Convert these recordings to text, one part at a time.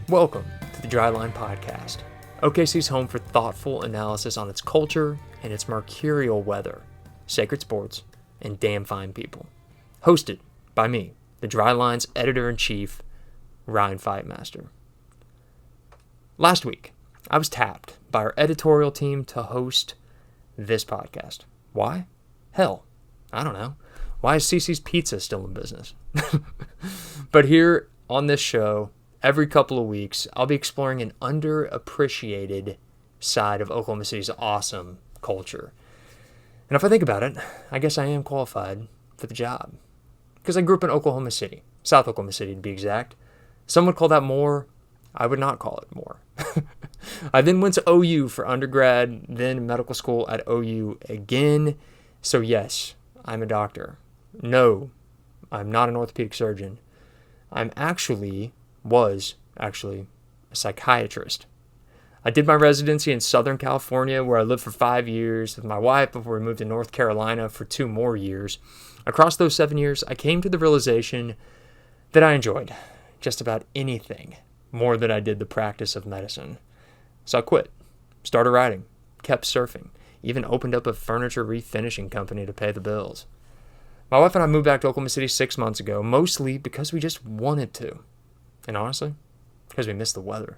Welcome to the Dryline Podcast, OKC's home for thoughtful analysis on its culture and its mercurial weather, sacred sports, and damn fine people. Hosted by me, the Dryline's editor-in-chief, Ryan Fightmaster. Last week, I was tapped by our editorial team to host this podcast. Why? Hell, I don't know. Why is CC's Pizza still in business? But here on this show, every couple of weeks, I'll be exploring an underappreciated side of Oklahoma City's awesome culture. And if I think about it, I guess I am qualified for the job. Because I grew up in Oklahoma City, South Oklahoma City to be exact. Some would call that more. I would not call it more. I then went to OU for undergrad, then medical school at OU again. So yes, I'm a doctor. No, I'm not an orthopedic surgeon. Was actually a psychiatrist. I did my residency in Southern California, where I lived for 5 years with my wife before we moved to North Carolina for 2 more years. Across those 7 years, I came to the realization that I enjoyed just about anything more than I did the practice of medicine. So I quit, started writing, kept surfing, even opened up a furniture refinishing company to pay the bills. My wife and I moved back to Oklahoma City 6 months ago, mostly because we just wanted to. And honestly, because we miss the weather.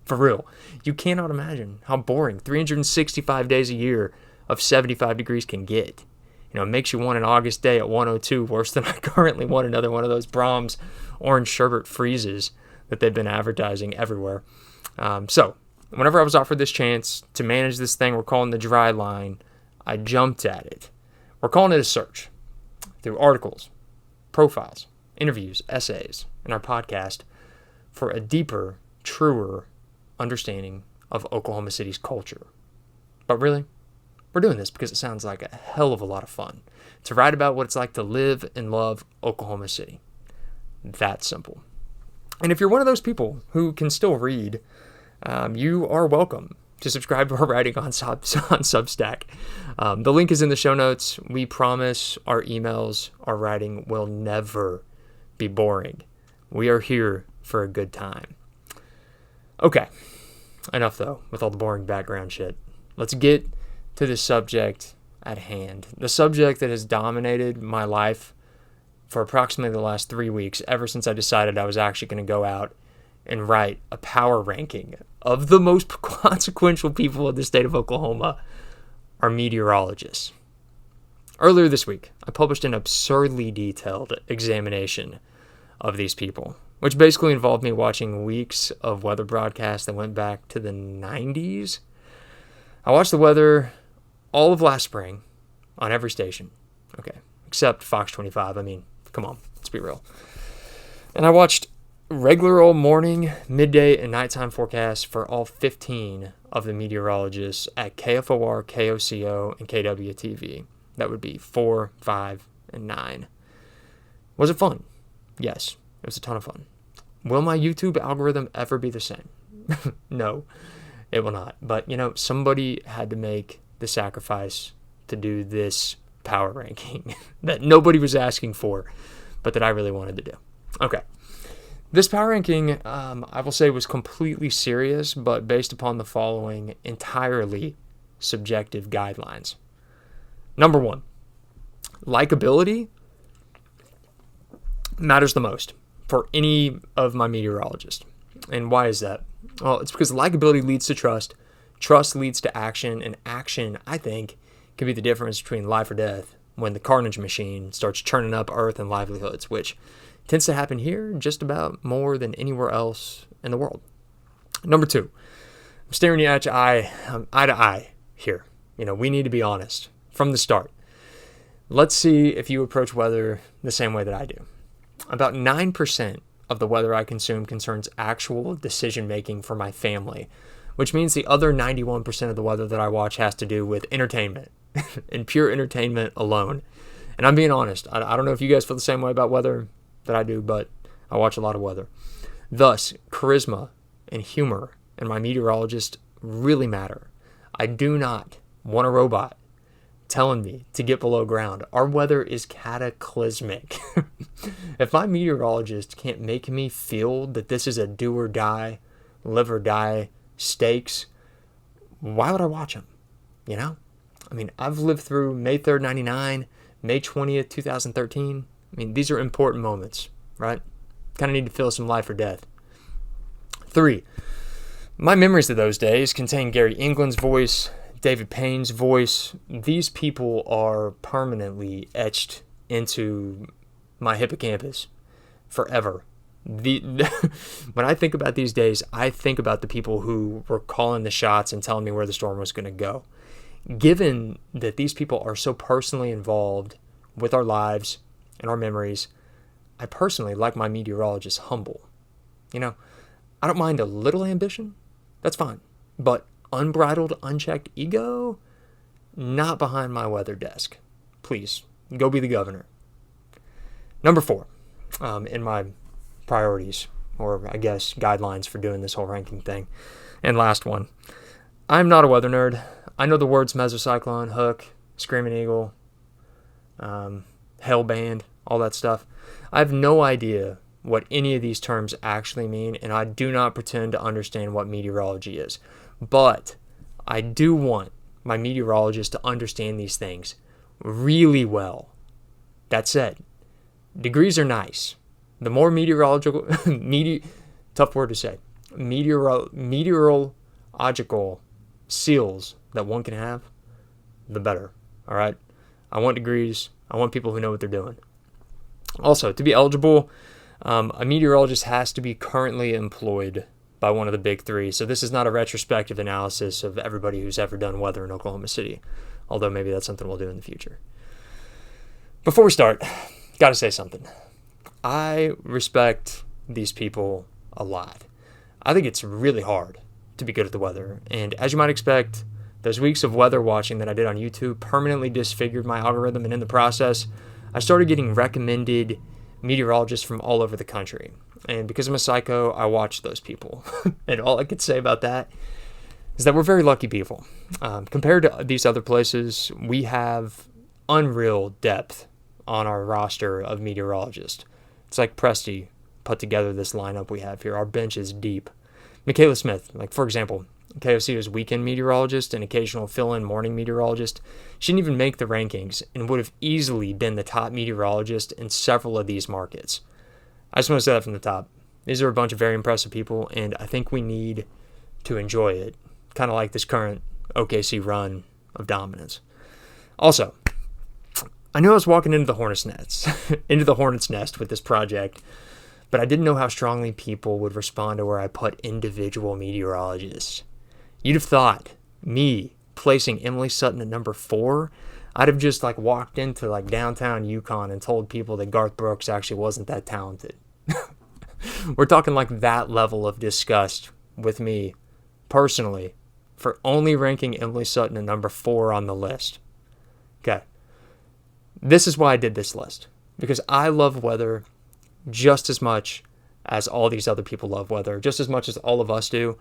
For real. You cannot imagine how boring 365 days a year of 75 degrees can get. It makes you want an August day at 102 worse than I currently want another one of those Brahms orange sherbet freezes that they've been advertising everywhere. So, whenever I was offered this chance to manage this thing we're calling the Dry Line, I jumped at it. We're calling it a search through articles, profiles, interviews, essays, and our podcast for a deeper, truer understanding of Oklahoma City's culture. But really, we're doing this because it sounds like a hell of a lot of fun to write about what it's like to live and love Oklahoma City. That simple. And if you're one of those people who can still read, you are welcome to subscribe to our writing on Substack. The link is in the show notes. We promise our emails, our writing will never be boring. We are here for a good time. Okay, enough though with all the boring background shit. Let's get to the subject at hand. The subject that has dominated my life for approximately the last 3 weeks, ever since I decided I was actually going to go out and write a power ranking of the most consequential people in the state of Oklahoma, are meteorologists. Earlier this week, I published an absurdly detailed examination of these people, which basically involved me watching weeks of weather broadcasts that went back to the 90s. I watched the weather all of last spring on every station. Okay, except Fox 25. I mean, come on, let's be real. And I watched regular old morning, midday, and nighttime forecasts for all 15 of the meteorologists at KFOR, KOCO, and KWTV. That would be 4, 5, and 9. Was it fun? Yes, it was a ton of fun. Will my YouTube algorithm ever be the same? No, it will not. But, somebody had to make the sacrifice to do this power ranking that nobody was asking for, but that I really wanted to do. Okay. This power ranking, I will say, was completely serious, but based upon the following entirely subjective guidelines. Number 1, likability matters the most for any of my meteorologists. And why is that? Well, it's because likability leads to trust, trust leads to action, and action, I think, can be the difference between life or death when the carnage machine starts churning up earth and livelihoods, which tends to happen here just about more than anywhere else in the world. Number 2, I'm staring you at your eye to eye here. We need to be honest from the start. Let's see if you approach weather the same way that I do. About 9% of the weather I consume concerns actual decision-making for my family, which means the other 91% of the weather that I watch has to do with entertainment and pure entertainment alone. And I'm being honest. I don't know if you guys feel the same way about weather that I do, but I watch a lot of weather. Thus, charisma and humor and my meteorologist really matter. I do not want a robot telling me to get below ground. Our weather is cataclysmic. If my meteorologist can't make me feel that this is a do or die, live or die stakes, why would I watch him? You know? I mean, I've lived through May 3rd, 99, May 20th, 2013. I mean, these are important moments, right? Kind of need to feel some life or death. 3, my memories of those days contain Gary England's voice, David Payne's voice. These people are permanently etched into my hippocampus forever. When I think about these days, I think about the people who were calling the shots and telling me where the storm was going to go. Given that these people are so personally involved with our lives and our memories, I personally like my meteorologist humble. You know, I don't mind a little ambition. That's fine. But unbridled, unchecked ego, not behind my weather desk. Please, go be the governor. Number 4, in my priorities, or I guess guidelines for doing this whole ranking thing. And last one, I'm not a weather nerd. I know the words mesocyclone, hook, screaming eagle, hail band, all that stuff. I have no idea what any of these terms actually mean, and I do not pretend to understand what meteorology is. But I do want my meteorologist to understand these things really well. That said, degrees are nice. The more meteorological, tough word to say, meteorological seals that one can have, the better. All right? I want degrees. I want people who know what they're doing. Also, to be eligible, a meteorologist has to be currently employed by one of the big 3. So this is not a retrospective analysis of everybody who's ever done weather in Oklahoma City, although maybe that's something we'll do in the future. Before we start, got to say something. I respect these people a lot. I think it's really hard to be good at the weather. And as you might expect, those weeks of weather watching that I did on YouTube permanently disfigured my algorithm. And in the process, I started getting recommended meteorologists from all over the country. And because I'm a psycho, I watched those people. And all I could say about that is that we're very lucky people. Compared to these other places, we have unreal depth on our roster of meteorologists. It's like Presti put together this lineup we have here. Our bench is deep. Michaela Smith, like for example, KOC was weekend meteorologist and occasional fill-in morning meteorologist. She didn't even make the rankings and would have easily been the top meteorologist in several of these markets. I just want to say that from the top. These are a bunch of very impressive people, and I think we need to enjoy it, kind of like this current OKC run of dominance. Also, I knew I was walking into the hornet's nest with this project, but I didn't know how strongly people would respond to where I put individual meteorologists. You'd have thought me placing Emily Sutton at number 4, I'd have just walked into downtown Yukon and told people that Garth Brooks actually wasn't that talented. We're talking that level of disgust with me personally for only ranking Emily Sutton at number 4 on the list. Okay. This is why I did this list, because I love weather just as much as all these other people love weather, just as much as all of us do.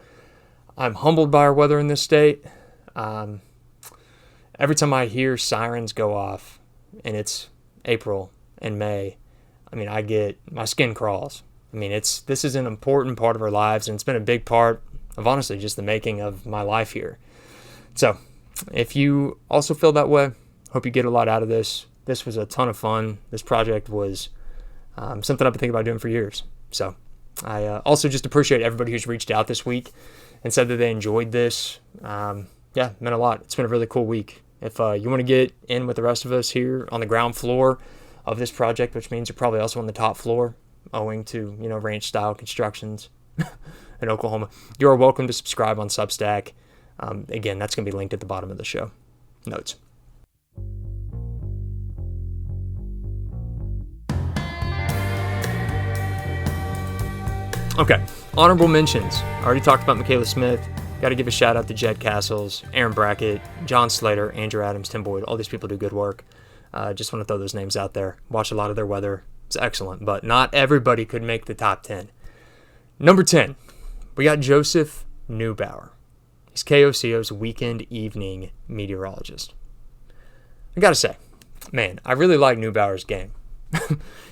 I'm humbled by our weather in this state. Every time I hear sirens go off, and it's April and May, my skin crawls. This is an important part of our lives, and it's been a big part of, honestly, just the making of my life here. So, if you also feel that way, hope you get a lot out of this. This was a ton of fun. This project was something I've been thinking about doing for years. So I also just appreciate everybody who's reached out this week and said that they enjoyed this. It meant a lot. It's been a really cool week. If you want to get in with the rest of us here on the ground floor of this project, which means you're probably also on the top floor, owing to ranch-style constructions in Oklahoma, you are welcome to subscribe on Substack. Again, that's going to be linked at the bottom of the show notes. Okay, honorable mentions. I already talked about Michaela Smith. Got to give a shout out to Jed Castles, Aaron Brackett, John Slater, Andrew Adams, Tim Boyd. All these people do good work. Just want to throw those names out there. Watch a lot of their weather. It's excellent, but not everybody could make the top 10. Number 10, we got Joseph Neubauer. He's KOCO's weekend evening meteorologist. I gotta say, man, I really like Neubauer's game.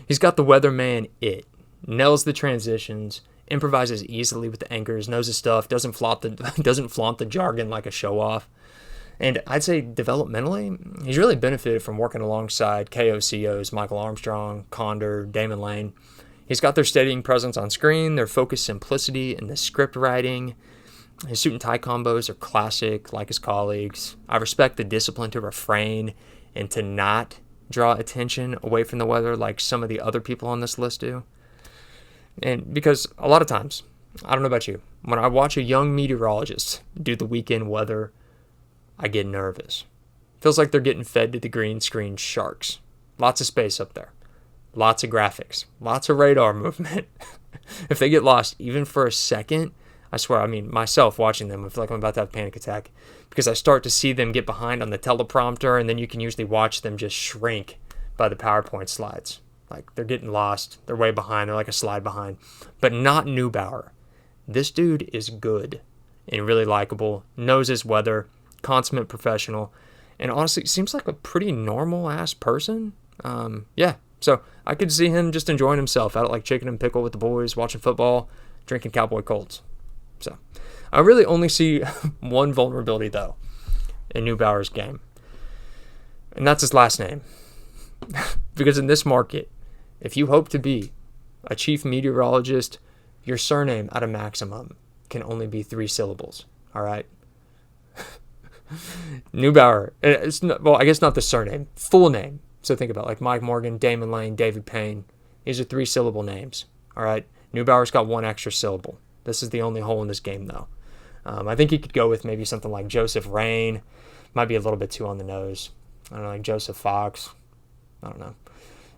He's got the weatherman nails the transitions, improvises easily with the anchors, knows his stuff, doesn't flaunt the jargon like a show-off. And I'd say developmentally, he's really benefited from working alongside KOCOs, Michael Armstrong, Condor, Damon Lane. He's got their steadying presence on screen, their focused simplicity in the script writing. His suit and tie combos are classic, like his colleagues. I respect the discipline to refrain and to not draw attention away from the weather like some of the other people on this list do. And because a lot of times, I don't know about you, when I watch a young meteorologist do the weekend weather, I get nervous. Feels like they're getting fed to the green screen sharks. Lots of space up there. Lots of graphics. Lots of radar movement. If they get lost even for a second, I swear, I mean, myself watching them, I feel like I'm about to have a panic attack because I start to see them get behind on the teleprompter, and then you can usually watch them just shrink by the PowerPoint slides. Like, they're getting lost. They're way behind. They're like a slide behind. But not Neubauer. This dude is good and really likable, knows his weather, consummate professional, and honestly seems like a pretty normal-ass person. Yeah, so I could see him just enjoying himself out at like Chicken and Pickle with the boys, watching football, drinking Cowboy Colts. So I really only see one vulnerability, though, in Neubauer's game, and that's his last name. Because in this market, if you hope to be a chief meteorologist, your surname at a maximum can only be 3 syllables, all right? Neubauer, well, I guess not the surname, full name. So think about like Mike Morgan, Damon Lane, David Payne. These are 3-syllable names, all right? Neubauer's got 1 extra syllable. This is the only hole in this game, though. I think he could go with maybe something like Joseph Rain. Might be a little bit too on the nose. I don't know, like Joseph Fox. I don't know.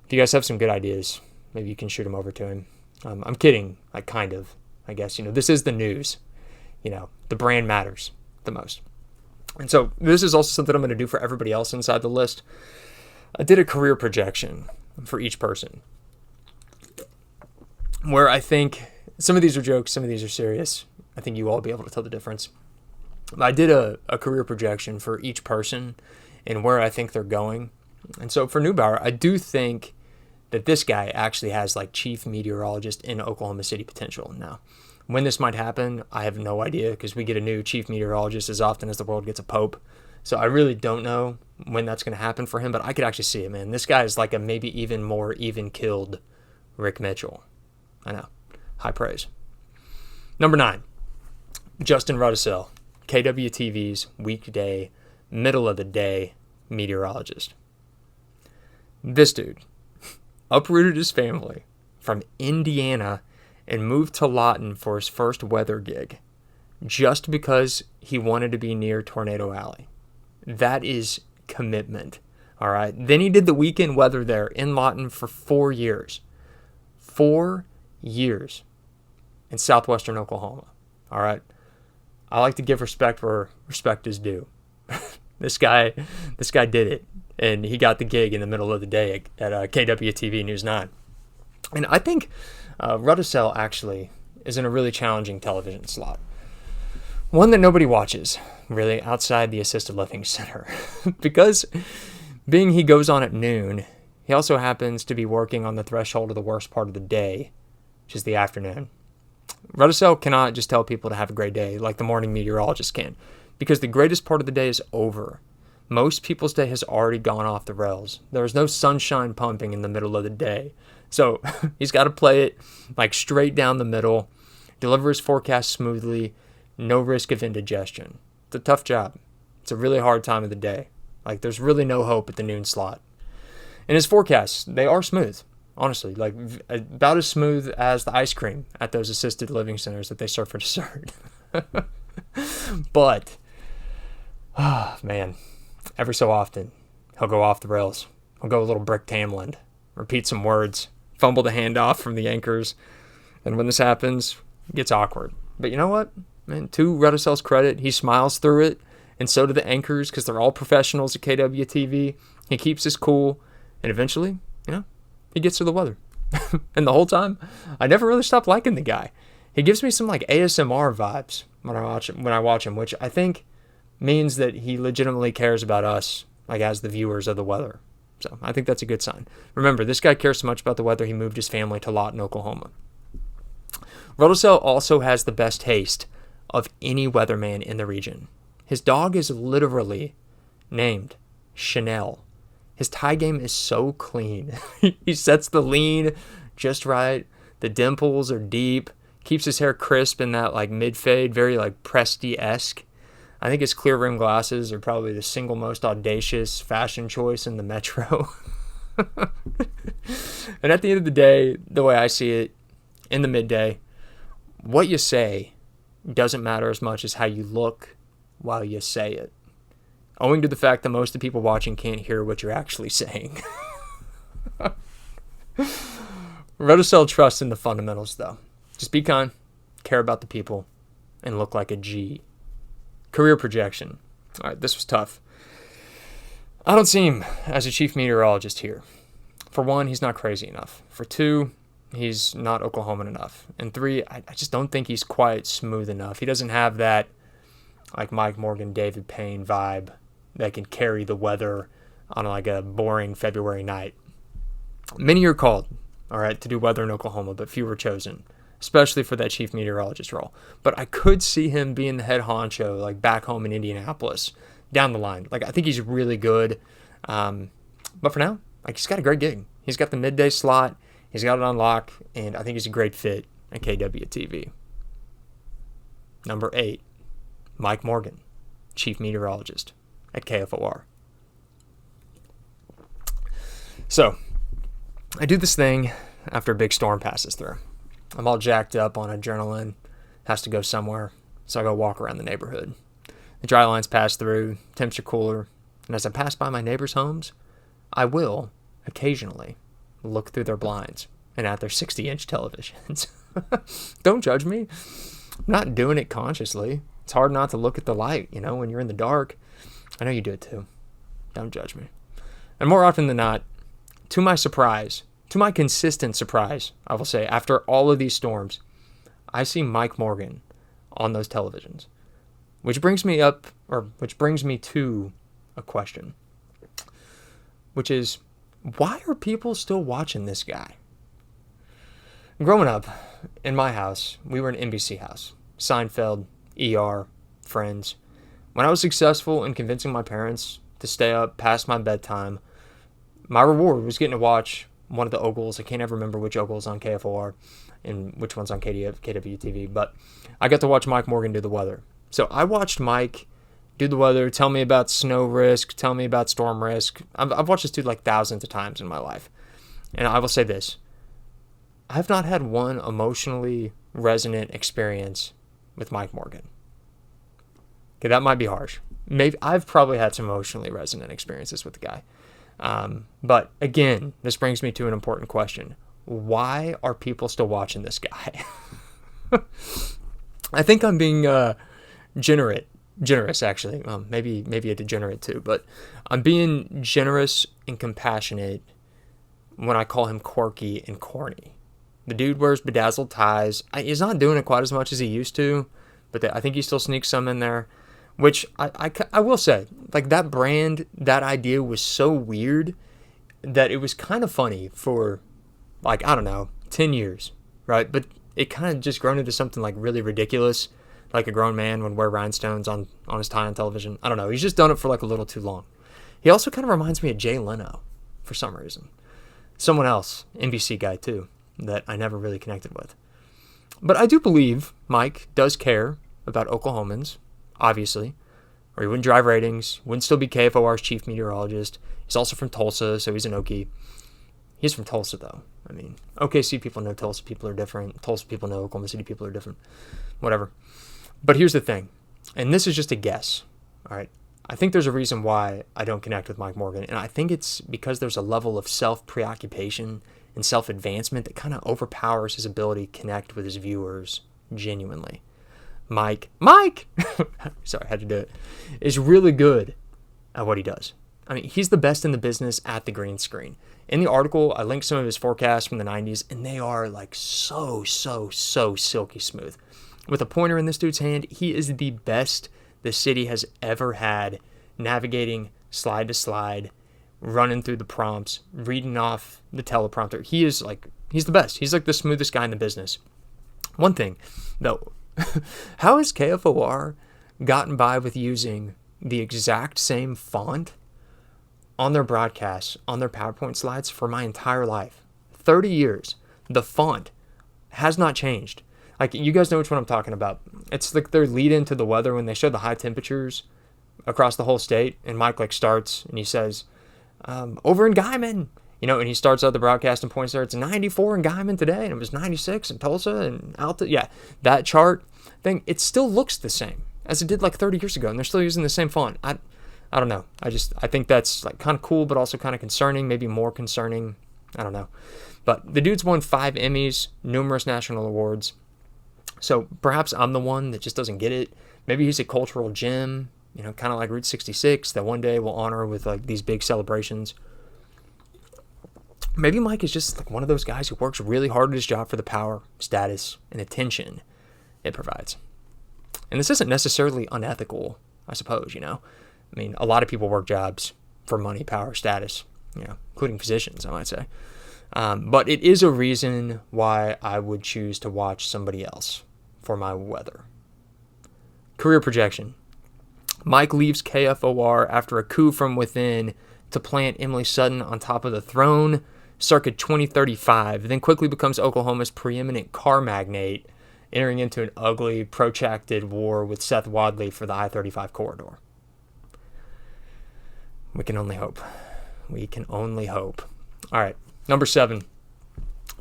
If you guys have some good ideas, maybe you can shoot them over to him. I'm kidding, like kind of, I guess. This is the news. The brand matters the most. And so this is also something I'm going to do for everybody else inside the list. I did a career projection for each person where I think some of these are jokes, some of these are serious. I think you all will be able to tell the difference. I did a career projection for each person and where I think they're going. And so for Neubauer, I do think that this guy actually has like chief meteorologist in Oklahoma City potential. Now, when this might happen, I have no idea because we get a new chief meteorologist as often as the world gets a pope. So I really don't know when that's going to happen for him, but I could actually see it, man. This guy is like a maybe even more even-killed Rick Mitchell. I know. High praise. Number 9, Justin Rudisell, KWTV's weekday, middle of the day meteorologist. This dude uprooted his family from Indiana and moved to Lawton for his first weather gig just because he wanted to be near Tornado Alley. That is commitment, all right? Then he did the weekend weather there in Lawton for 4 years. 4 years in southwestern Oklahoma, all right? I like to give respect where respect is due. This guy did it, and he got the gig in the middle of the day at KWTV News 9. And I think Rudisell actually is in a really challenging television slot. One that nobody watches, really, outside the assisted living center. Because being he goes on at noon, he also happens to be working on the threshold of the worst part of the day, which is the afternoon. Rudisell cannot just tell people to have a great day like the morning meteorologist can, because the greatest part of the day is over. Most people's day has already gone off the rails. There is no sunshine pumping in the middle of the day. So he's got to play it like straight down the middle, deliver his forecast smoothly, no risk of indigestion. It's a tough job. It's a really hard time of the day. Like, there's really no hope at the noon slot. And his forecasts, they are smooth, honestly. Like, about as smooth as the ice cream at those assisted living centers that they serve for dessert. But, man, every so often, he'll go off the rails. He'll go a little Brick Tamland, repeat some words, fumble the handoff from the anchors. And when this happens, it gets awkward. But you know what? Man, to Rudisell's credit, he smiles through it, and so do the anchors because they're all professionals at KWTV. He keeps his cool, and eventually, he gets to the weather. And the whole time, I never really stopped liking the guy. He gives me some like ASMR vibes when I watch him, which I think means that he legitimately cares about us like as the viewers of the weather. So I think that's a good sign. Remember, this guy cares so much about the weather, he moved his family to Lawton, Oklahoma. Rotosell also has the best taste of any weatherman in the region. His dog is literally named Chanel. His tie game is so clean. He sets the lean just right. The dimples are deep. Keeps his hair crisp in that like mid-fade, very like Presti-esque. I think his clear rim glasses are probably the single most audacious fashion choice in the metro. And at the end of the day, the way I see it, in the midday, what you say doesn't matter as much as how you look while you say it, owing to the fact that most of the people watching can't hear what you're actually saying. Rotosell trusts in the fundamentals, though. Just be kind, care about the people, and look like a G. Career projection. All right, this was tough. I don't see him as a chief meteorologist here. For one, he's not crazy enough. For two, he's not Oklahoman enough. And three, I just don't think he's quite smooth enough. He doesn't have that like Mike Morgan, David Payne vibe that can carry the weather on like a boring February night. Many are called, all right, to do weather in Oklahoma, but few were chosen, especially for that chief meteorologist role. But I could see him being the head honcho, like back home in Indianapolis, down the line. Like, I think he's really good. But for now, like, he's got a great gig. He's got the midday slot. He's got it on lock, and I think he's a great fit at KWTV. Number 8, Mike Morgan, chief meteorologist at KFOR. So, I do this thing after a big storm passes through. I'm all jacked up on adrenaline, has to go somewhere, so I go walk around the neighborhood. The dry lines pass through, temps are cooler, and as I pass by my neighbors' homes, I will, occasionally, look through their blinds and at their 60-inch televisions. Don't judge me. I'm not doing it consciously. It's hard not to look at the light, when you're in the dark. I know you do it too. Don't judge me. And more often than not, to my surprise, to my consistent surprise, I will say, after all of these storms, I see Mike Morgan on those televisions. Which brings me to a question. Which is, why are people still watching this guy? Growing up, in my house, we were an NBC house. Seinfeld, ER, Friends. When I was successful in convincing my parents to stay up past my bedtime, my reward was getting to watch one of the Ogles. I can't ever remember which Ogle's on KFOR and which one's on KWTV, but I got to watch Mike Morgan do the weather. So I watched Mike do the weather, tell me about snow risk, tell me about storm risk. I've watched this dude like thousands of times in my life. And I will say this. I have not had one emotionally resonant experience with Mike Morgan. Okay, that might be harsh. Maybe I've probably had some emotionally resonant experiences with the guy. But again, this brings me to an important question. Why are people still watching this guy? I think I'm being generous actually. Maybe a degenerate too, but I'm being generous and compassionate when I call him quirky and corny. The dude wears bedazzled ties. He's not doing it quite as much as he used to, but I think he still sneaks some in there, which I will say, like, that brand, that idea was so weird that it was kind of funny for, like, I don't know, 10 years, right? But it kind of just grown into something, like, really ridiculous, like a grown man would wear rhinestones on his tie on television. I don't know. He's just done it for, like, a little too long. He also kind of reminds me of Jay Leno for some reason. Someone else, NBC guy, too, that I never really connected with. But I do believe Mike does care about Oklahomans, obviously, or he wouldn't drive ratings, wouldn't still be KFOR's chief meteorologist. He's also from Tulsa, so he's an Okie. He's from Tulsa, though. I mean, OKC people know Tulsa people are different. Tulsa people know Oklahoma City people are different. Whatever. But here's the thing, and this is just a guess, all right? I think there's a reason why I don't connect with Mike Morgan, and I think it's because there's a level of self-preoccupation and self-advancement that kind of overpowers his ability to connect with his viewers genuinely. Mike, sorry, I had to do it, is really good at what he does. I mean, he's the best in the business at the green screen. In the article, I linked some of his forecasts from the 90s, and they are like so silky smooth. With a pointer in this dude's hand, he is the best the city has ever had navigating slide to slide, running through the prompts, reading off the teleprompter. He's the best. He's like the smoothest guy in the business. One thing, though, how has KFOR gotten by with using the exact same font on their broadcasts, on their PowerPoint slides for my entire life? 30 years. The font has not changed. Like, you guys know which one I'm talking about. It's like their lead into the weather when they show the high temperatures across the whole state, and Mike like starts and he says, over in Guyman, and he starts out the broadcast and points there, it's 94 in Guyman today, and it was 96 in Tulsa and Alta. Yeah, that chart thing, it still looks the same as it did like 30 years ago, and they're still using the same font. I don't know. I think that's like kind of cool, but also kind of concerning, maybe more concerning. I don't know. But the dude's won 5 Emmys, numerous national awards. So perhaps I'm the one that just doesn't get it. Maybe he's a cultural gem, kind of like Route 66 that one day we'll honor with like these big celebrations. Maybe Mike is just like one of those guys who works really hard at his job for the power, status, and attention it provides. And this isn't necessarily unethical, I suppose, I mean, a lot of people work jobs for money, power, status, including physicians, I might say. But it is a reason why I would choose to watch somebody else for my weather. Career projection. Mike leaves KFOR after a coup from within to plant Emily Sutton on top of the throne circa 2035, then quickly becomes Oklahoma's preeminent car magnate, entering into an ugly, protracted war with Seth Wadley for the I-35 corridor. We can only hope. We can only hope. All right. Number 7,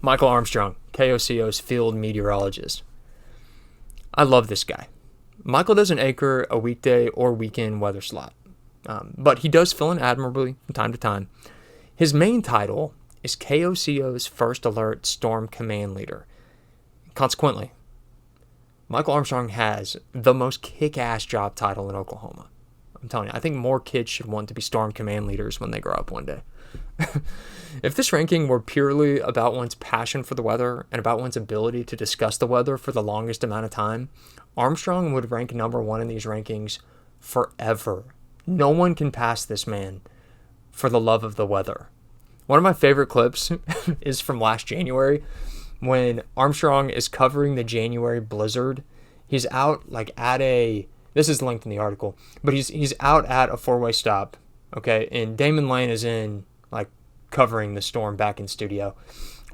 Michael Armstrong, KOCO's field meteorologist. I love this guy. Michael doesn't anchor a weekday or weekend weather slot, but he does fill in admirably from time to time. His main title is KOCO's First Alert Storm Command Leader. Consequently, Michael Armstrong has the most kick-ass job title in Oklahoma. I'm telling you, I think more kids should want to be storm command leaders when they grow up one day. If this ranking were purely about one's passion for the weather and about one's ability to discuss the weather for the longest amount of time, Armstrong would rank number 1 in these rankings forever. No one can pass this man for the love of the weather. One of my favorite clips is from last January when Armstrong is covering the January blizzard. He's out this is linked in the article, but he's out at a 4-way stop, okay, and Damon Lane is in covering the storm back in studio.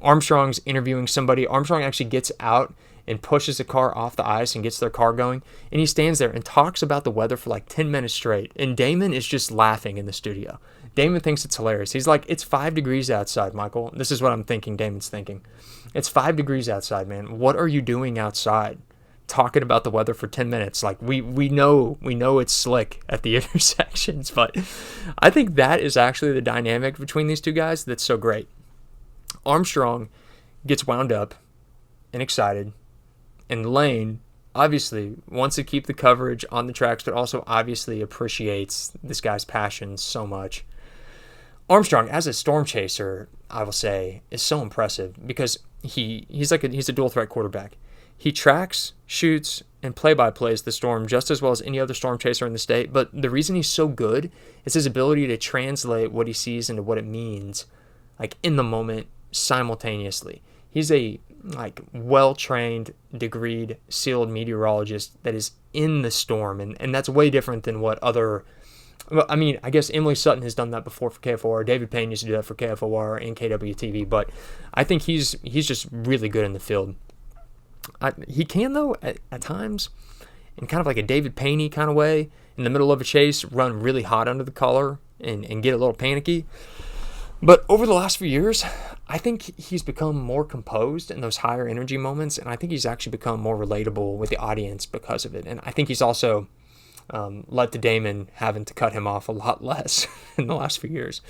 Armstrong's interviewing somebody. Armstrong actually gets out and pushes the car off the ice and gets their car going, and he stands there and talks about the weather for 10 minutes straight, and Damon is just laughing in the studio. Damon thinks it's hilarious. He's like, it's 5 degrees outside, Michael. This is what I'm thinking Damon's thinking. It's 5 degrees outside, man. What are you doing outside talking about the weather for 10 minutes? We know it's slick at the intersections, but I think that is actually the dynamic between these two guys that's so great. Armstrong gets wound up and excited, and Lane obviously wants to keep the coverage on the tracks, but also obviously appreciates this guy's passion so much. Armstrong, as a storm chaser, I will say, is so impressive because he's a dual threat quarterback. He tracks, shoots, and play-by-plays the storm just as well as any other storm chaser in the state. But the reason he's so good is his ability to translate what he sees into what it means, in the moment, simultaneously. He's a well-trained, degreed, sealed meteorologist that is in the storm, and that's way different than what other. Well, I mean, I guess Emily Sutton has done that before for KFOR. David Payne used to do that for KFOR and KWTV, but I think he's just really good in the field. He can, though, at times, in kind of like a David Payne kind of way, in the middle of a chase, run really hot under the collar and get a little panicky. But over the last few years, I think he's become more composed in those higher energy moments, and I think he's actually become more relatable with the audience because of it. And I think he's also led to Damon having to cut him off a lot less in the last few years.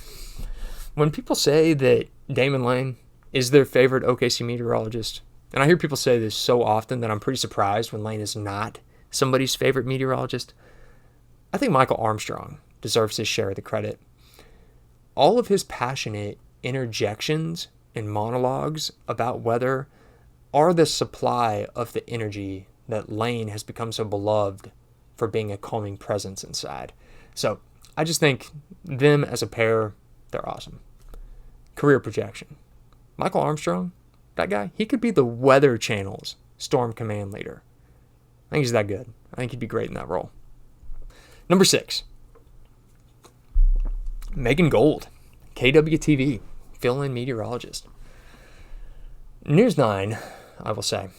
When people say that Damon Lane is their favorite OKC meteorologist, and I hear people say this so often that I'm pretty surprised when Lane is not somebody's favorite meteorologist, I think Michael Armstrong deserves his share of the credit. All of his passionate interjections and monologues about weather are the supply of the energy that Lane has become so beloved for being a calming presence inside. So I just think them as a pair, they're awesome. Career projection. Michael Armstrong, that guy, he could be the Weather Channel's Storm Command leader. I think he's that good. I think he'd be great in that role. Number 6. Megan Gold, KWTV, fill-in meteorologist. News 9, I will say,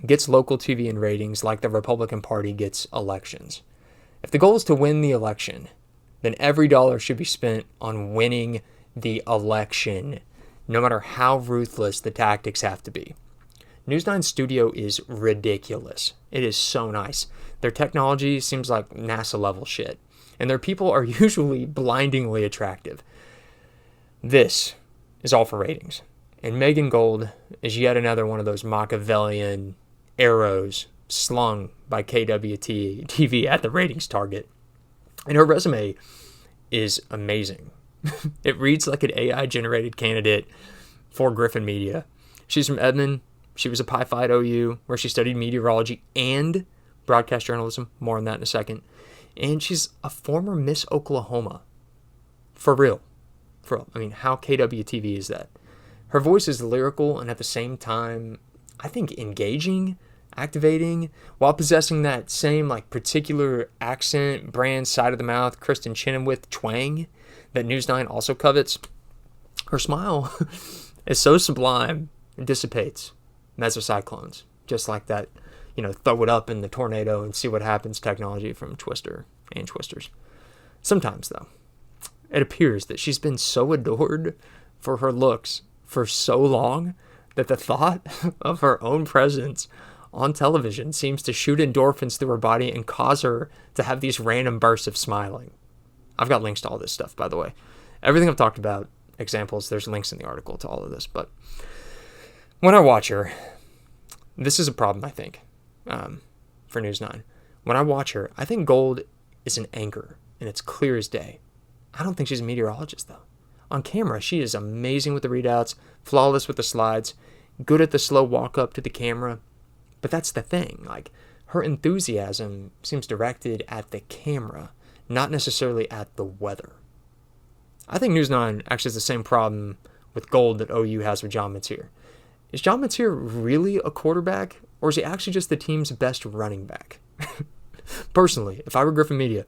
gets local TV and ratings like the Republican Party gets elections. If the goal is to win the election, then every dollar should be spent on winning the election, no matter how ruthless the tactics have to be. News 9's studio is ridiculous. It is so nice. Their technology seems like NASA level shit, and their people are usually blindingly attractive. This is all for ratings. And Megan Gold is yet another one of those Machiavellian arrows slung by KWTV at the ratings target. And her resume is amazing. It reads like an AI-generated candidate for Griffin Media. She's from Edmond. She was a Pi Phi at OU, where she studied meteorology and broadcast journalism. More on that in a second. And she's a former Miss Oklahoma. For real. For real. I mean, how KWTV is that? Her voice is lyrical and at the same time, I think, engaging, activating, while possessing that same like particular accent, brand, side of the mouth, Kristen Chenoweth twang that News 9 also covets. Her smile is so sublime, it dissipates mesocyclones, just like that, throw it up in the tornado and see what happens technology from Twister and Twisters. Sometimes, though, it appears that she's been so adored for her looks for so long that the thought of her own presence on television seems to shoot endorphins through her body and cause her to have these random bursts of smiling. I've got links to all this stuff, by the way. Everything I've talked about, examples, there's links in the article to all of this. But when I watch her, this is a problem, I think, for News 9. When I watch her, I think Gold is an anchor, and it's clear as day. I don't think she's a meteorologist, though. On camera, she is amazing with the readouts, flawless with the slides, good at the slow walk up to the camera. But that's the thing. Like, her enthusiasm seems directed at the camera, not necessarily at the weather. I think News 9 actually has the same problem with Gold that OU has with John Mateer. Is John Mateer really a quarterback, or is he actually just the team's best running back? Personally, if I were Griffin Media,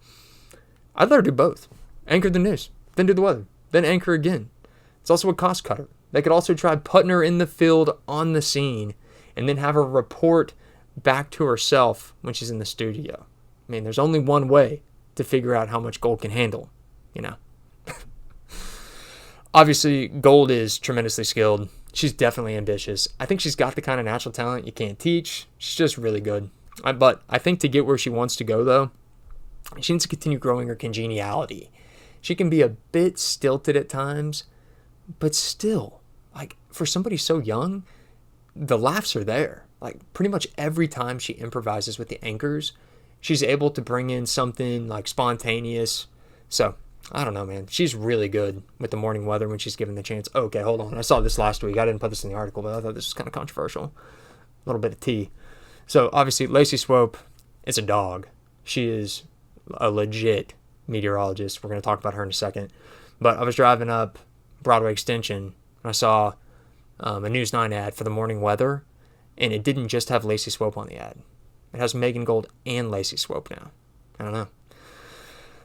I'd let her do both. Anchor the news, then do the weather, then anchor again. It's also a cost cutter. They could also try putting her in the field on the scene and then have her report back to herself when she's in the studio. I mean, there's only one way to figure out how much Gold can handle, Obviously, Gold is tremendously skilled. She's definitely ambitious. I think she's got the kind of natural talent you can't teach. She's just really good. But I think to get where she wants to go, though, she needs to continue growing her congeniality. She can be a bit stilted at times, but still, like, for somebody so young, the laughs are there. Like, pretty much every time she improvises with the anchors, she's able to bring in something, like, spontaneous. So, I don't know, man. She's really good with the morning weather when she's given the chance. Okay, hold on. I saw this last week. I didn't put this in the article, but I thought this was kind of controversial. A little bit of tea. So, obviously, Lacey Swope is a dog. She is a legit meteorologist. We're going to talk about her in a second. But I was driving up Broadway Extension, and I saw a News 9 ad for the morning weather, and it didn't just have Lacey Swope on the ad. It has Megan Gold and Lacey Swope now. I don't know.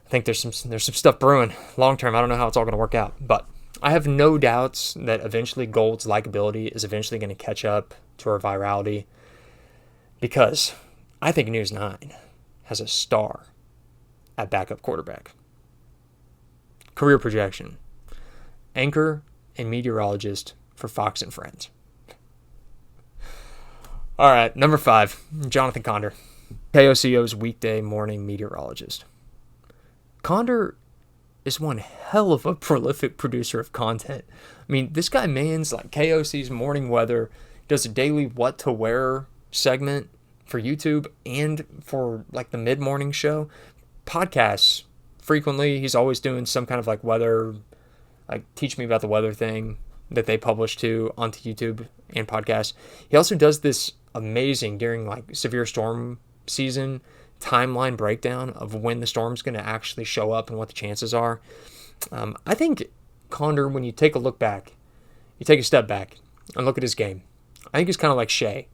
I think there's some stuff brewing long term. I don't know how it's all going to work out, but I have no doubts that eventually Gold's likability is eventually going to catch up to her virality, because I think News 9 has a star at backup quarterback. Career projection. Anchor and meteorologist for Fox and Friends. All right, number 5, Jonathan Condor, KOCO's weekday morning meteorologist. Condor is one hell of a prolific producer of content. I mean, this guy mans like KOC's morning weather, does a daily what to wear segment for YouTube and for like the mid-morning show. Podcasts frequently. He's always doing some kind of like weather, like teach me about the weather thing that they publish to onto YouTube and podcasts. He also does this amazing during like severe storm season timeline breakdown of when the storm's going to actually show up and what the chances are. I think Condor, when you take a look back, you take a step back and look at his game, I think he's kind of like Shea.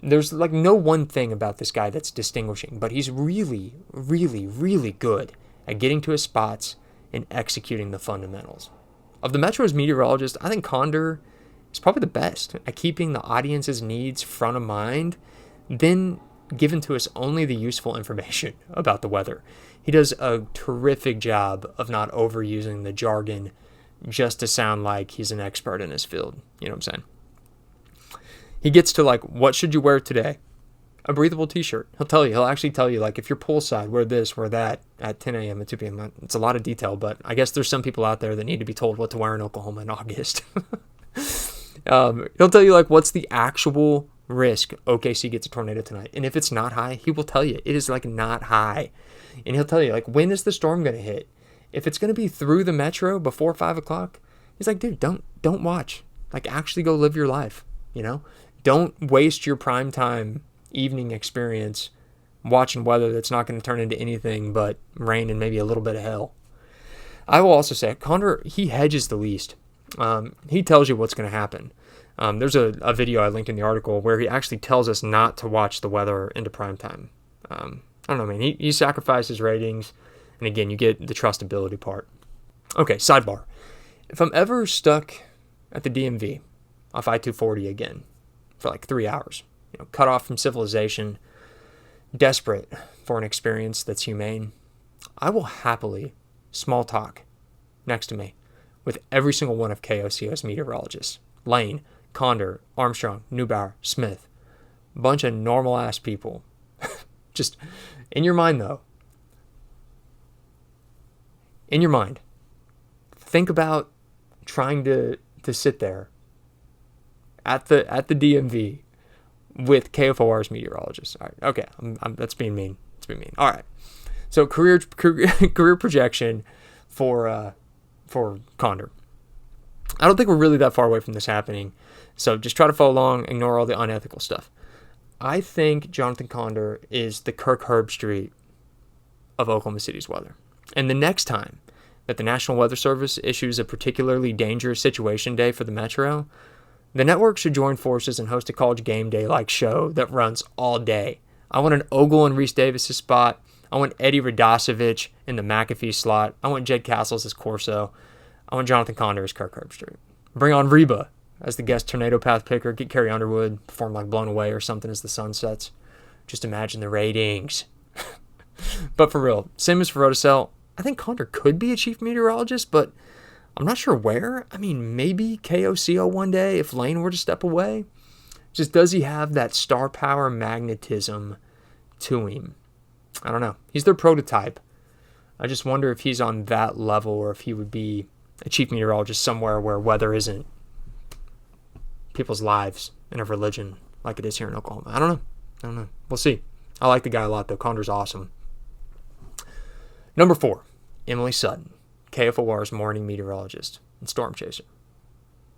There's like no one thing about this guy that's distinguishing, but he's really, really, really good at getting to his spots and executing the fundamentals. Of the Metro's meteorologists, I think Condor is probably the best at keeping the audience's needs front of mind, then given to us only the useful information about the weather. He does a terrific job of not overusing the jargon just to sound like he's an expert in his field. You know what I'm saying? He gets to like, what should you wear today? A breathable t-shirt. He'll actually tell you, like, if you're poolside, wear this, wear that at 10 a.m. and 2 p.m. It's a lot of detail, but I guess there's some people out there that need to be told what to wear in Oklahoma in August. He'll tell you, like, what's the actual risk OKC gets a tornado tonight. And if it's not high, he will tell you it is, like, not high. And he'll tell you, like, when is the storm going to hit? If it's going to be through the metro before 5 o'clock, he's like, dude, don't watch. Like, actually go live your life, you know? Don't waste your primetime evening experience watching weather that's not going to turn into anything but rain and maybe a little bit of hail. I will also say, Condor, he hedges the least. He tells you what's going to happen. There's a video I linked in the article where he actually tells us not to watch the weather into primetime. I don't know, man. He sacrifices ratings, and again, you get the trustability part. Okay, sidebar. If I'm ever stuck at the DMV off I-240 again for like 3 hours, you know, cut off from civilization, desperate for an experience that's humane, I will happily small talk next to me with every single one of KOCO's meteorologists. Lane, Condor, Armstrong, Neubauer, Smith. Bunch of normal-ass people. Just, in your mind, though. In your mind. Think about trying to sit there at the DMV with KFOR's meteorologists. All right, okay, that's being mean. It's being mean. All right, so career projection for Condor. I don't think we're really that far away from this happening, so just try to follow along, ignore all the unethical stuff. I think Jonathan Condor is the Kirk Herbstreit of Oklahoma City's weather. And the next time that the National Weather Service issues a particularly dangerous situation day for the Metro, the network should join forces and host a college game day-like show that runs all day. I want an Ogle in Reese Davis' spot. I want Eddie Radosevich in the McAfee slot. I want Jed Castles as Corso. I want Jonathan Condor as Kirk Herbstreit. Bring on Reba as the guest tornado path picker. Get Carrie Underwood, perform like Blown Away or something as the sun sets. Just imagine the ratings. But for real, same as for Rotocell, I think Condor could be a chief meteorologist, but I'm not sure where. I mean, maybe KOCO one day if Lane were to step away. Just does he have that star power magnetism to him? I don't know. He's their prototype. I just wonder if he's on that level or if he would be a chief meteorologist somewhere where weather isn't people's lives and a religion like it is here in Oklahoma. I don't know. We'll see. I like the guy a lot, though. Condor's awesome. Number 4, Emily Sutton, KFOR's morning meteorologist and storm chaser.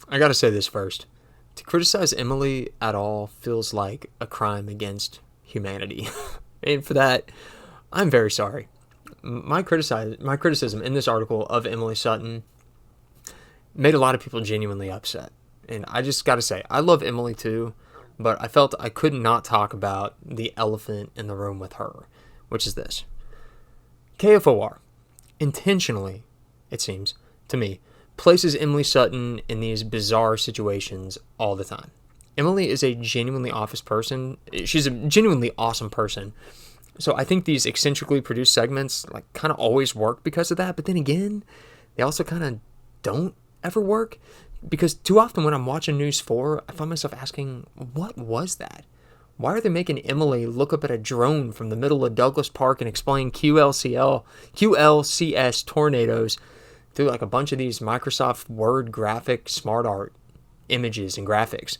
I gotta say this first. To criticize Emily at all feels like a crime against humanity. And for that, I'm very sorry. My criticism in this article of Emily Sutton made a lot of people genuinely upset. And I just gotta say, I love Emily too, but I felt I could not talk about the elephant in the room with her, which is this. KFOR, intentionally, it seems, to me, places Emily Sutton in these bizarre situations all the time. Emily is a genuinely She's a genuinely awesome person. So I think these eccentrically produced segments like kind of always work because of that. But then again, they also kind of don't ever work because too often when I'm watching News 4, I find myself asking, what was that? Why are they making Emily look up at a drone from the middle of Douglas Park and explain QLCS tornadoes through like a bunch of these Microsoft Word graphic smart art images and graphics?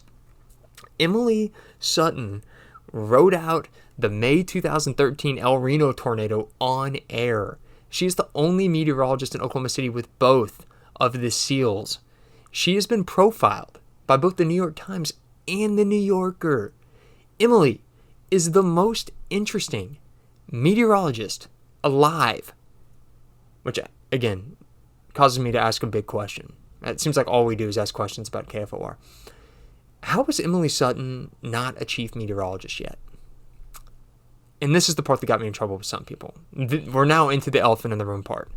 Emily Sutton wrote out the May 2013 El Reno tornado on air. She's the only meteorologist in Oklahoma City with both of the seals. She has been profiled by both the New York Times and the New Yorker. Emily is the most interesting meteorologist alive, which, again, causes me to ask a big question. It seems like all we do is ask questions about KFOR. How is Emily Sutton not a chief meteorologist yet? And this is the part that got me in trouble with some people. We're now into the elephant in the room part.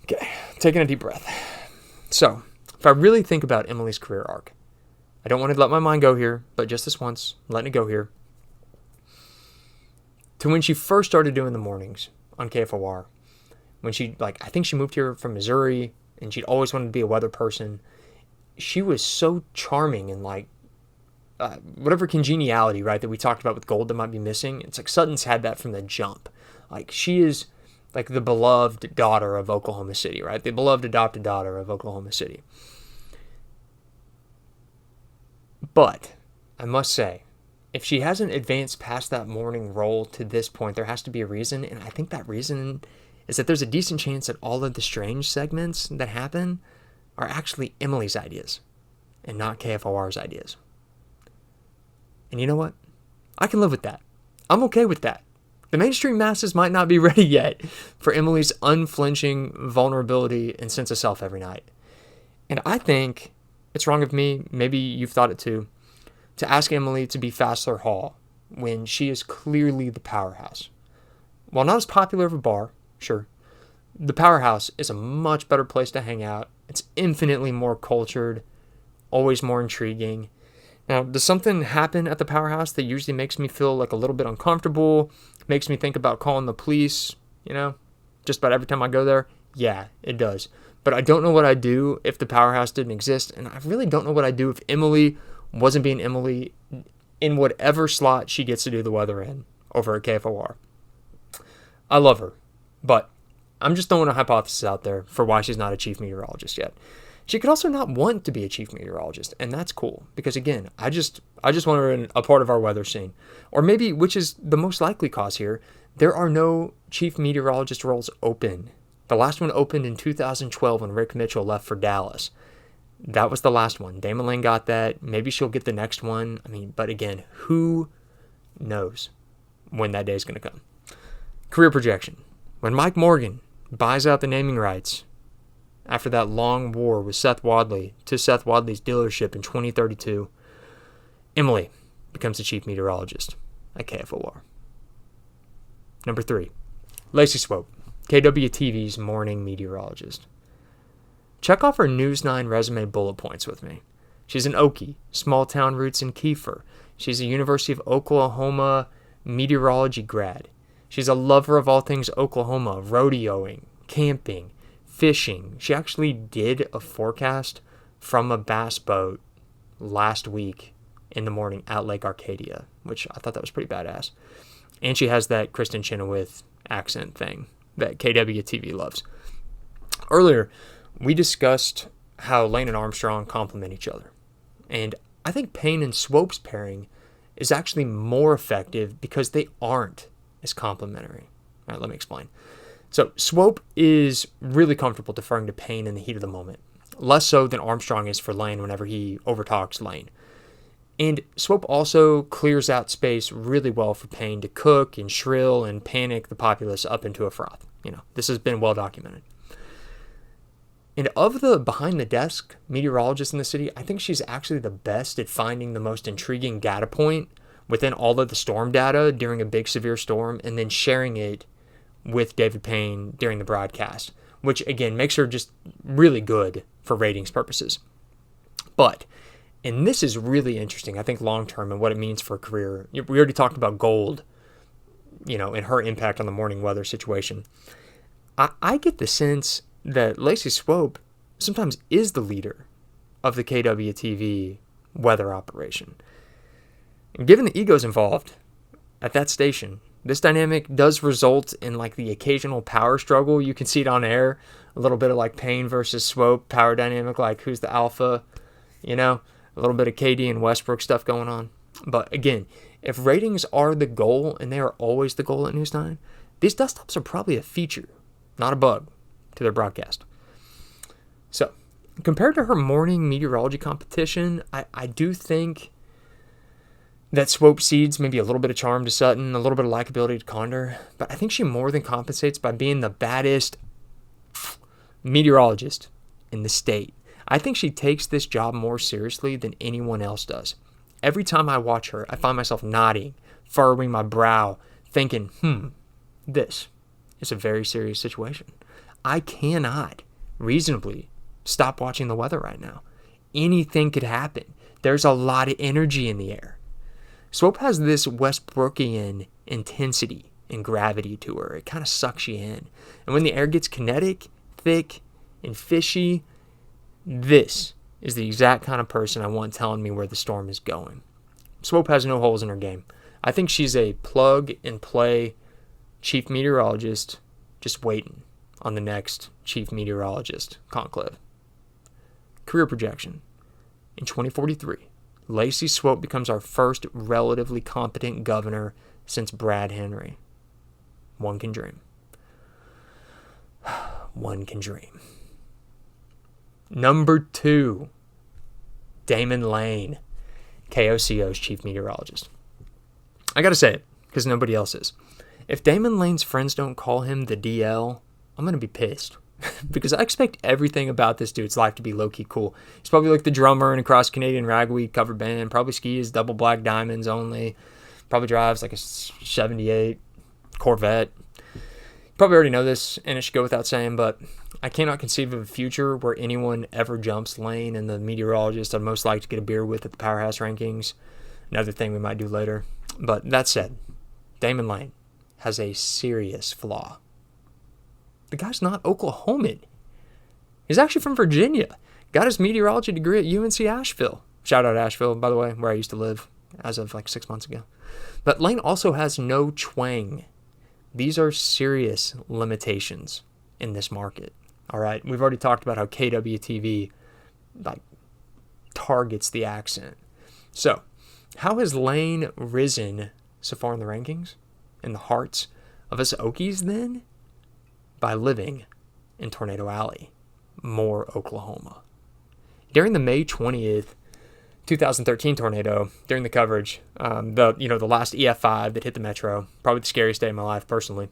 Okay, taking a deep breath. So, if I really think about Emily's career arc, I don't want to let my mind go here, but just this once, I'm letting it go here. To when she first started doing the mornings on KFOR, when I think she moved here from Missouri, and she'd always wanted to be a weather person. She was so charming and whatever congeniality, right, that we talked about with Gold that might be missing. It's like Sutton's had that from the jump. Like, she is like the beloved daughter of Oklahoma City, right? The beloved adopted daughter of Oklahoma City. But I must say, if she hasn't advanced past that morning role to this point, there has to be a reason. And I think that reason is that there's a decent chance that all of the strange segments that happen are actually Emily's ideas and not KFOR's ideas. And you know what? I can live with that. I'm okay with that. The mainstream masses might not be ready yet for Emily's unflinching vulnerability and sense of self every night. And I think it's wrong of me, maybe you've thought it too, to ask Emily to be Fassler Hall when she is clearly the powerhouse. While not as popular of a bar, sure, the powerhouse is a much better place to hang out. It's infinitely more cultured, always more intriguing. Now, does something happen at the powerhouse that usually makes me feel like a little bit uncomfortable, makes me think about calling the police, just about every time I go there? Yeah, it does. But I don't know what I'd do if the powerhouse didn't exist, and I really don't know what I'd do if Emily wasn't being Emily in whatever slot she gets to do the weather in over at KFOR. I love her, but I'm just throwing a hypothesis out there for why she's not a chief meteorologist yet. She could also not want to be a chief meteorologist, and that's cool, because again, I just want her in a part of our weather scene. Or maybe, which is the most likely cause here, there are no chief meteorologist roles open. The last one opened in 2012 when Rick Mitchell left for Dallas. That was the last one. Damon Lane got that. Maybe she'll get the next one. But again, who knows when that day is going to come? Career projection. When Mike Morgan buys out the naming rights after that long war with Seth Wadley to Seth Wadley's dealership in 2032, Emily becomes the chief meteorologist at KFOR. Number 3, Lacey Swope, KWTV's morning meteorologist. Check off her News 9 resume bullet points with me. She's an Okie, small town roots in Kiefer. She's a University of Oklahoma meteorology grad. She's a lover of all things Oklahoma, rodeoing, camping, fishing. She actually did a forecast from a bass boat last week in the morning at Lake Arcadia, which I thought that was pretty badass. And she has that Kristen Chenoweth accent thing that KWTV loves. Earlier, we discussed how Lane and Armstrong complement each other. And I think Payne and Swope's pairing is actually more effective because they aren't as complementary. All right, let me explain. So Swope is really comfortable deferring to Payne in the heat of the moment, less so than Armstrong is for Lane whenever he overtalks Lane. And Swope also clears out space really well for Payne to cook and shrill and panic the populace up into a froth. This has been well documented. And of the behind-the-desk meteorologists in the city, I think she's actually the best at finding the most intriguing data point within all of the storm data during a big severe storm and then sharing it with David Payne during the broadcast, which, again, makes her just really good for ratings purposes. But, and this is really interesting, I think, long-term and what it means for a career. We already talked about Gold, and her impact on the morning weather situation. I get the sense that Lacey Swope sometimes is the leader of the KWTV weather operation. And given the egos involved at that station, this dynamic does result in the occasional power struggle. You can see it on air, a little bit of Payne versus Swope power dynamic, who's the alpha, a little bit of KD and Westbrook stuff going on. But again, if ratings are the goal, and they are always the goal at News 9, these dust-ups are probably a feature, not a bug, to their broadcast. So, compared to her morning meteorology competition, I do think that Swope seeds maybe a little bit of charm to Sutton, a little bit of likability to Condor, but I think she more than compensates by being the baddest meteorologist in the state. I think she takes this job more seriously than anyone else does. Every time I watch her, I find myself nodding, furrowing my brow, thinking, this is a very serious situation. I cannot reasonably stop watching the weather right now. Anything could happen. There's a lot of energy in the air. Swope has this Westbrookian intensity and gravity to her. It kind of sucks you in. And when the air gets kinetic, thick, and fishy, this is the exact kind of person I want telling me where the storm is going. Swope has no holes in her game. I think she's a plug-and-play chief meteorologist just waiting on the next chief meteorologist conclave. Career projection. In 2043, Lacey Swope becomes our first relatively competent governor since Brad Henry. One can dream. One can dream. Number 2, Damon Lane, KOCO's chief meteorologist. I gotta say it, because nobody else is. If Damon Lane's friends don't call him the DL, I'm gonna be pissed. Because I expect everything about this dude's life to be low-key cool. He's probably like the drummer in a cross-Canadian ragweed cover band, probably skis double black diamonds only, probably drives like a 78 Corvette. Probably already know this, and it should go without saying, but I cannot conceive of a future where anyone ever jumps Lane and the meteorologist I'd most like to get a beer with at the Powerhouse rankings. Another thing we might do later. But that said, Damon Lane has a serious flaw. The guy's not Oklahoman. He's actually from Virginia. Got his meteorology degree at UNC Asheville. Shout out Asheville, by the way, where I used to live as of like 6 months ago. But Lane also has no twang. These are serious limitations in this market. All right, we've already talked about how KWTV targets the accent. So, how has Lane risen so far in the rankings, in the hearts of us Okies then? By living in Tornado Alley, Moore, Oklahoma. During the May 20th, 2013 tornado, during the coverage, the last EF5 that hit the metro, probably the scariest day of my life personally,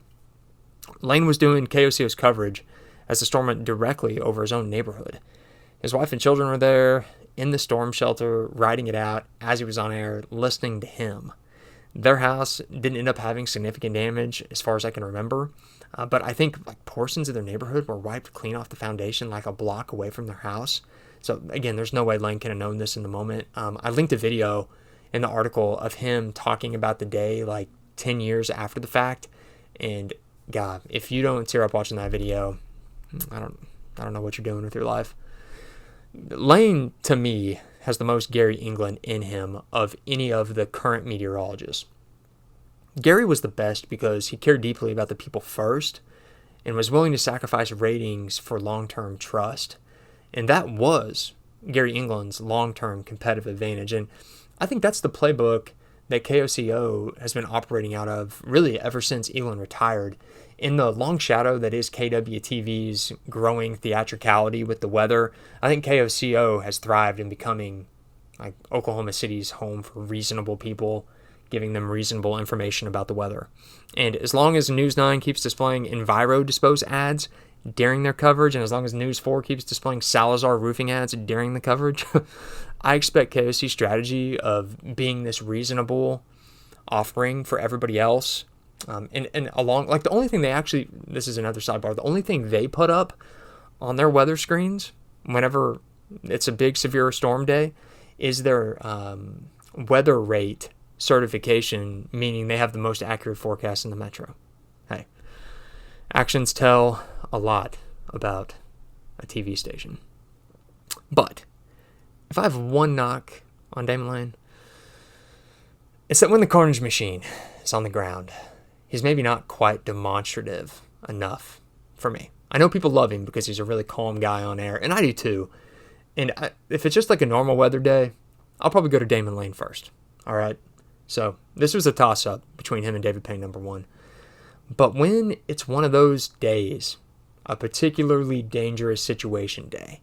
Lane was doing KOCO's coverage as the storm went directly over his own neighborhood. His wife and children were there in the storm shelter, riding it out as he was on air, listening to him. Their house didn't end up having significant damage as far as I can remember, but I think portions of their neighborhood were wiped clean off the foundation like a block away from their house. So again, there's no way Lane could have known this in the moment. I linked a video in the article of him talking about the day 10 years after the fact. And God, if you don't tear up watching that video, I don't know what you're doing with your life. Lane, to me, has the most Gary England in him of any of the current meteorologists. Gary was the best because he cared deeply about the people first and was willing to sacrifice ratings for long-term trust. And that was Gary England's long-term competitive advantage. And I think that's the playbook that KOCO has been operating out of really ever since England retired. In the long shadow that is KWTV's growing theatricality with the weather, I think KOCO has thrived in becoming Oklahoma City's home for reasonable people, giving them reasonable information about the weather. And as long as News 9 keeps displaying Enviro Dispose ads during their coverage, and as long as News 4 keeps displaying Salazar roofing ads during the coverage, I expect KOC's strategy of being this reasonable offering for everybody else. And along, the only thing they actually, this is another sidebar, the only thing they put up on their weather screens whenever it's a big severe storm day is their weather rate certification, meaning they have the most accurate forecast in the metro. Hey, actions tell a lot about a TV station. But if I have one knock on Damon Lane, it's that when the Carnage machine is on the ground, he's maybe not quite demonstrative enough for me. I know people love him because he's a really calm guy on air, and I do too. And if it's just like a normal weather day, I'll probably go to Damon Lane first. All right? So this was a toss-up between him and David Payne, number one. But when it's one of those days, a particularly dangerous situation day,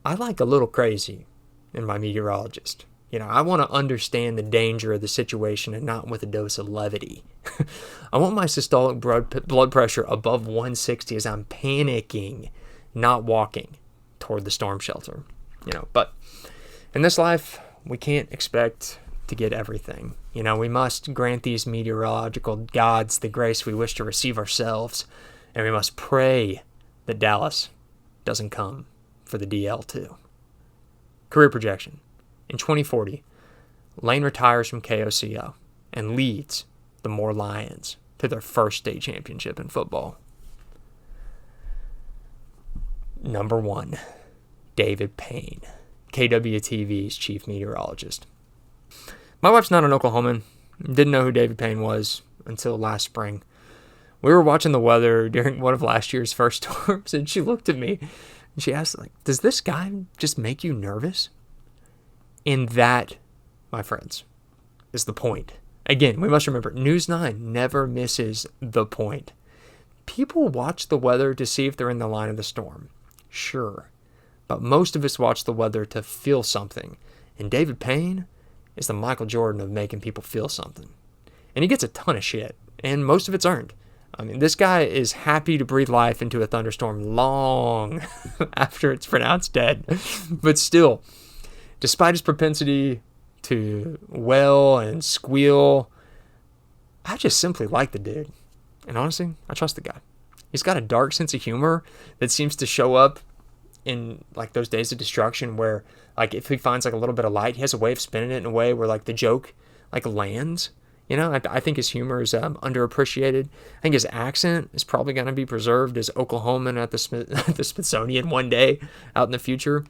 I like a little crazy in my meteorologist. I want to understand the danger of the situation and not with a dose of levity. I want my systolic blood pressure above 160 as I'm panicking, not walking toward the storm shelter. But in this life, we can't expect to get everything. We must grant these meteorological gods the grace we wish to receive ourselves, and we must pray that Dallas doesn't come for the DL2. Career projection. In 2040, Lane retires from KOCO and leads the Moore Lions to their first state championship in football. Number 1, David Payne, KWTV's chief meteorologist. My wife's not an Oklahoman. Didn't know who David Payne was until last spring. We were watching the weather during one of last year's first storms, and she looked at me and she asked, does this guy just make you nervous? And that, my friends, is the point. Again, we must remember, News 9 never misses the point. People watch the weather to see if they're in the line of the storm. Sure. But most of us watch the weather to feel something. And David Payne is the Michael Jordan of making people feel something. And he gets a ton of shit. And most of it's earned. This guy is happy to breathe life into a thunderstorm long after it's pronounced dead. But still, despite his propensity to wail and squeal, I just simply like the dude. And honestly, I trust the guy. He's got a dark sense of humor that seems to show up in those days of destruction where if he finds a little bit of light, he has a way of spinning it in a way where the joke lands. I think his humor is underappreciated. I think his accent is probably going to be preserved as Oklahoman at the Smithsonian one day out in the future.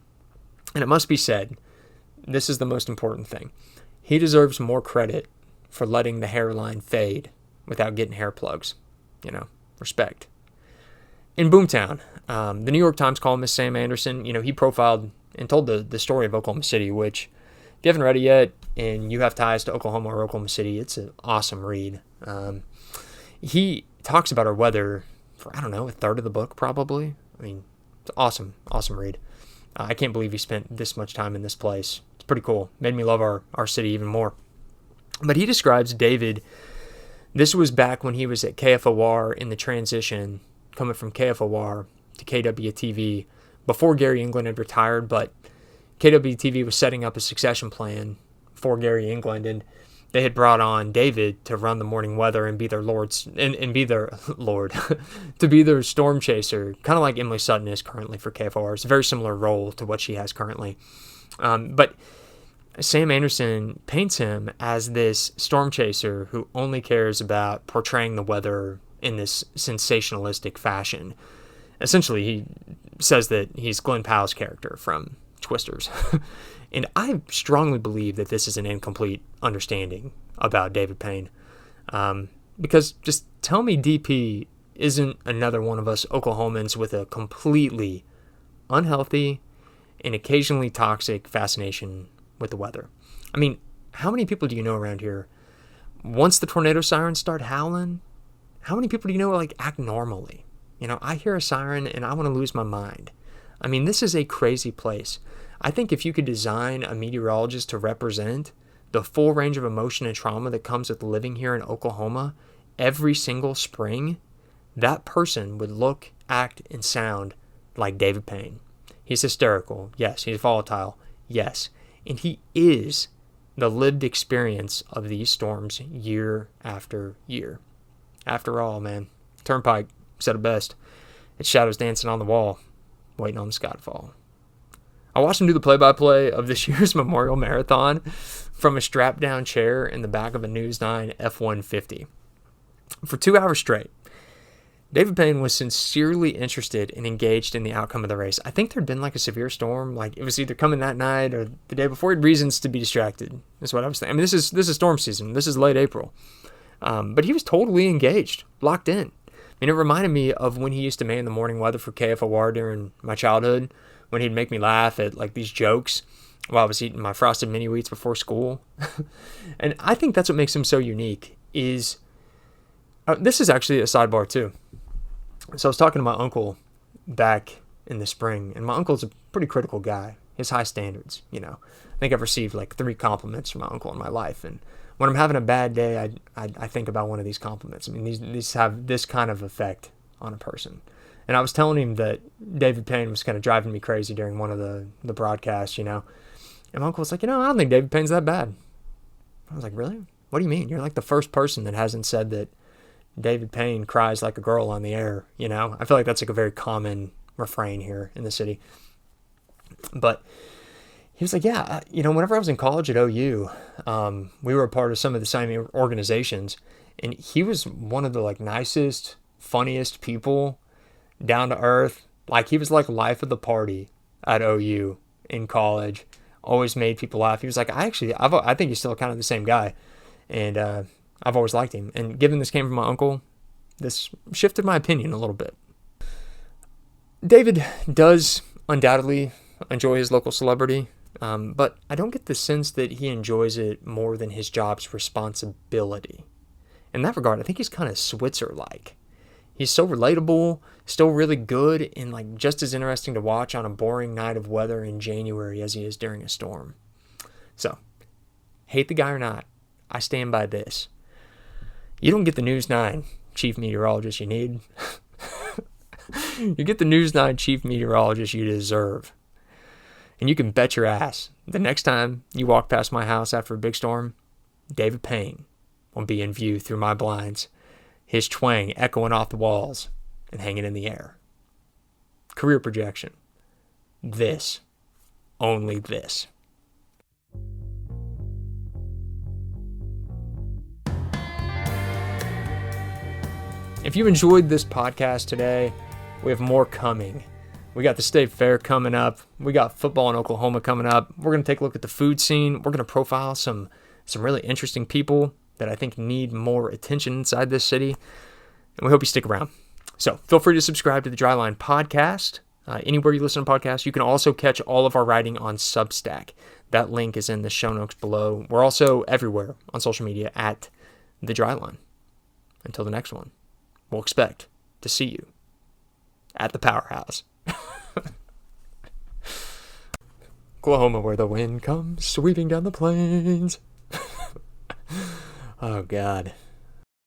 And it must be said, this is the most important thing. He deserves more credit for letting the hairline fade without getting hair plugs. Respect. In Boomtown, the New York Times columnist Sam Anderson, he profiled and told the story of Oklahoma City, which, if you haven't read it yet and you have ties to Oklahoma or Oklahoma City, it's an awesome read. He talks about our weather for, a third of the book probably. It's an awesome read. I can't believe he spent this much time in this place. It's pretty cool. Made me love our city even more. But he describes David, this was back when he was at KFOR in the transition, coming from KFOR to KWTV, before Gary England had retired, but KWTV was setting up a succession plan for Gary England, and they had brought on David to run the morning weather and be their to be their storm chaser, kind of like Emily Sutton is currently for KFOR. It's a very similar role to what she has currently. But Sam Anderson paints him as this storm chaser who only cares about portraying the weather in this sensationalistic fashion. Essentially, he says that he's Glenn Powell's character from Twisters. And I strongly believe that this is an incomplete understanding about David Payne. Because just tell me DP isn't another one of us Oklahomans with a completely unhealthy and occasionally toxic fascination with the weather. How many people do you know around here, once the tornado sirens start howling, how many people do you know act normally? I hear a siren and I want to lose my mind. This is a crazy place. I think if you could design a meteorologist to represent the full range of emotion and trauma that comes with living here in Oklahoma every single spring, that person would look, act, and sound like David Payne. He's hysterical. Yes. He's volatile. Yes. And he is the lived experience of these storms year after year. After all, man, Turnpike said it best. It's shadows dancing on the wall, waiting on the sky to fall. I watched him do the play-by-play of this year's Memorial Marathon from a strapped-down chair in the back of a News 9 F-150. For 2 hours straight, David Payne was sincerely interested and engaged in the outcome of the race. I think there'd been a severe storm, it was either coming that night or the day before. He had reasons to be distracted, is what I was thinking. This is storm season. This is late April. But he was totally engaged, locked in. It reminded me of when he used to man the morning weather for KFOR during my childhood, when he'd make me laugh at these jokes while I was eating my frosted mini wheats before school. And I think that's what makes him so unique is, this is actually a sidebar too. So I was talking to my uncle back in the spring, and my uncle's a pretty critical guy. His high standards, think I've received like 3 compliments from my uncle in my life. And when I'm having a bad day, I think about one of these compliments. I mean, these have this kind of effect on a person. And I was telling him that David Payne was kind of driving me crazy during one of the broadcasts, And my uncle was like, I don't think David Payne's that bad. I was like, really? What do you mean? You're like the first person that hasn't said that David Payne cries like a girl on the air, I feel like that's like a very common refrain here in the city. But he was like, yeah, whenever I was in college at OU, we were a part of some of the same organizations, and he was one of the like nicest, funniest people, down to earth. Like he was like life of the party at OU in college. Always made people laugh. He was like, I think he's still kind of the same guy, and I've always liked him. And given this came from my uncle, this shifted my opinion a little bit. David does undoubtedly enjoy his local celebrity, but I don't get the sense that he enjoys it more than his job's responsibility. In that regard, I think he's kind of Switzer-like. He's so relatable, still really good, and like just as interesting to watch on a boring night of weather in January as he is during a storm. So, hate the guy or not, I stand by this. You don't get the News 9 chief meteorologist you need. You get the News 9 chief meteorologist you deserve. And you can bet your ass the next time you walk past my house after a big storm, David Payne will be in view through my blinds, his twang echoing off the walls and hanging in the air. Career projection. This. Only this. If you enjoyed this podcast today, we have more coming. We got the State Fair coming up. We got football in Oklahoma coming up. We're going to take a look at the food scene. We're going to profile some really interesting people that I think need more attention inside this city. And we hope you stick around. So feel free to subscribe to the Dryline Podcast. Anywhere you listen to podcasts, you can also catch all of our writing on Substack. That link is in the show notes below. We're also everywhere on social media at the Dryline. Until the next one, we'll expect to see you at the powerhouse. Oklahoma, where the wind comes sweeping down the plains. Oh, God.